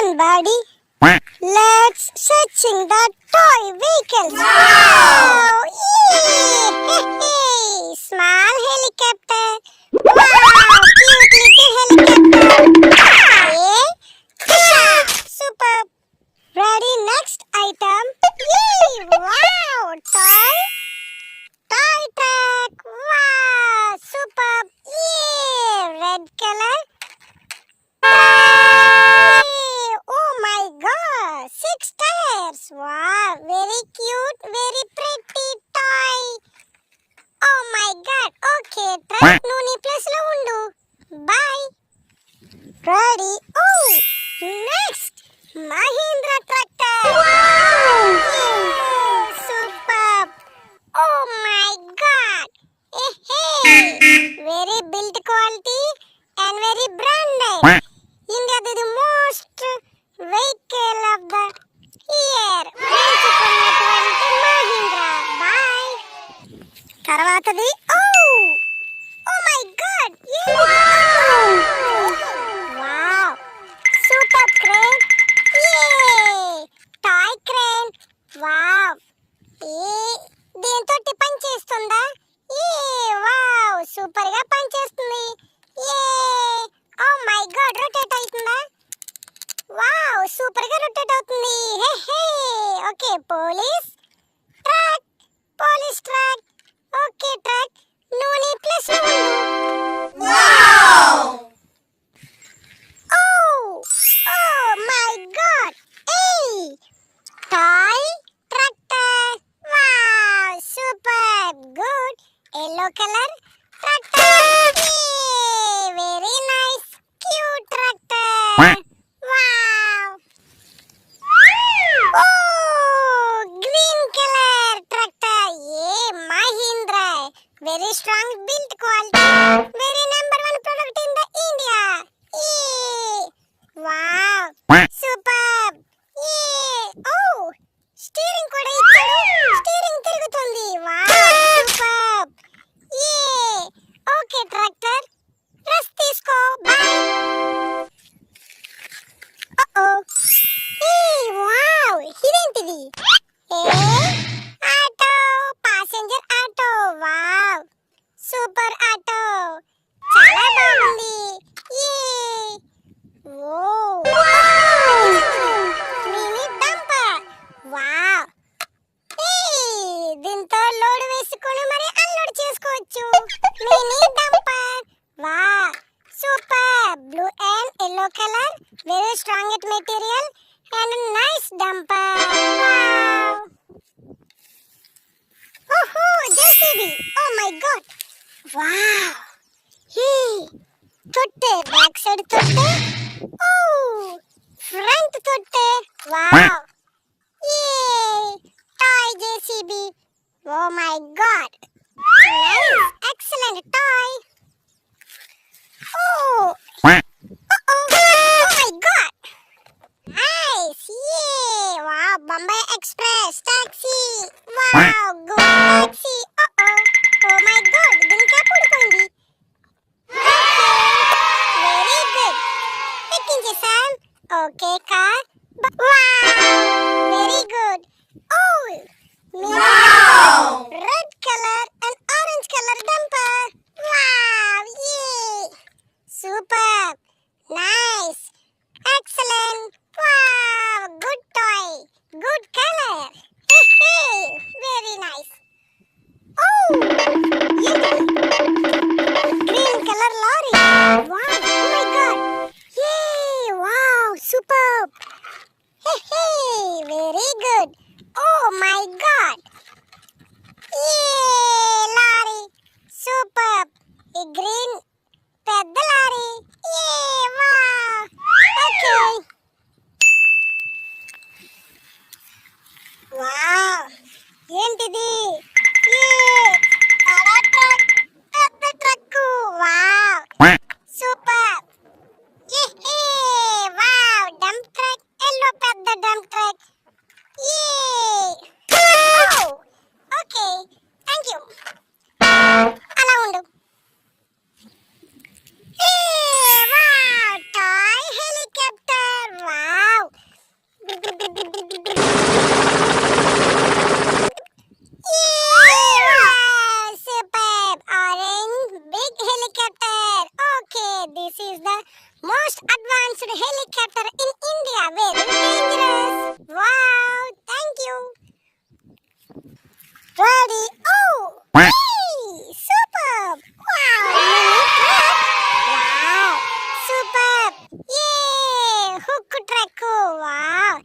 on, buddy. Let's searching the toy vehicles. Wow! Yay! Small helicopter. Wow! Cute little helicopter. Hey, super. Ready? Next item. Yay! Wow! Toy truck. Wow! Super. Yay! Red color. Oh my god, 6 tires. Wow, very cute, very pretty toy. Oh my god, okay, truck nuni plus lo undu. Bye. Ready? Oh, next, Mahindra tractor. Wow, yeah, superb. Oh my god. Hey, very build quality and very branded. India the most vehicle of the year. వేసుకున్నటువంటి Mahindra. Bye. తర్వాతది oh my god. Wow. Super crane. Toy crane. Wow. దీంతో పని చేస్తుందా? Wow, super గా పని చేస్తుంది. Oh my god, rotate అవుతుందా? Wow, super గా రొటేట్ అవుతుంది. Hey okay, police truck. Okay, truck నూనె plus wow. Oh my god. Toy tractor. Wow, super good. yellow colour tractor. Very nice, cute tractor. Wow! Oh, green color tractor. Mahindra. Very strong build quality. Very number 1 product in the India. Wow! Superb. Oh, steering kuda ichadu. Steering tirugutundi. Wow! Superb. Okay, tractor. Rest తీసుకో. Bye. Wow, ఇదేంటిది? Auto, passenger auto. Wow, super auto, చాలా బాగుంది. Mini dumper. Wow, దీంతో load వేసుకొని మరి unload చేసుకోవచ్చు. Mini dumper. Wow, super blue and yellow color, very strong at material and a nice dumper. Wow. JCB. Oh my god. Wow. Totte, back side totte. Front totte. Wow. Toy JCB. Oh my god. Nice, excellent toy. Oh my god. Nice. Wow, Bombay Express taxi. Wow, good taxi. Oh my god, dinka pudukondi. Very good. Ekkinchesam. Okay, car. Wow, very good. Wow, red color and orange color dumper. Wow, superb, nice, excellent. Wow, good toy, good color. Very nice. Green color lorry. Wow, oh my god. Wow, superb. Very good. Oh my god. Lorry, superb. Green పెద్ద lorry. Okay. Wow, ఏంటిది? పెద్ద truck. Wow, super. Wow, dump truck. Yellow పెద్ద dump truck. Okay, thank you. అలా ఉండు. Wow, most advanced helicopter in India. Very dangerous. Wow, thank you. Ready? Oh, hey, superb. Wow, mini truck. Wow, superb. Yay, hook truck. Wow.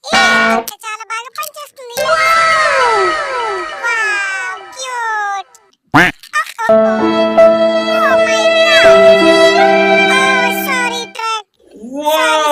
Hey, చాలా బాగా పనిచేస్తుంది. Wow, cute. Oh my God. Oh, sorry, truck. Sorry.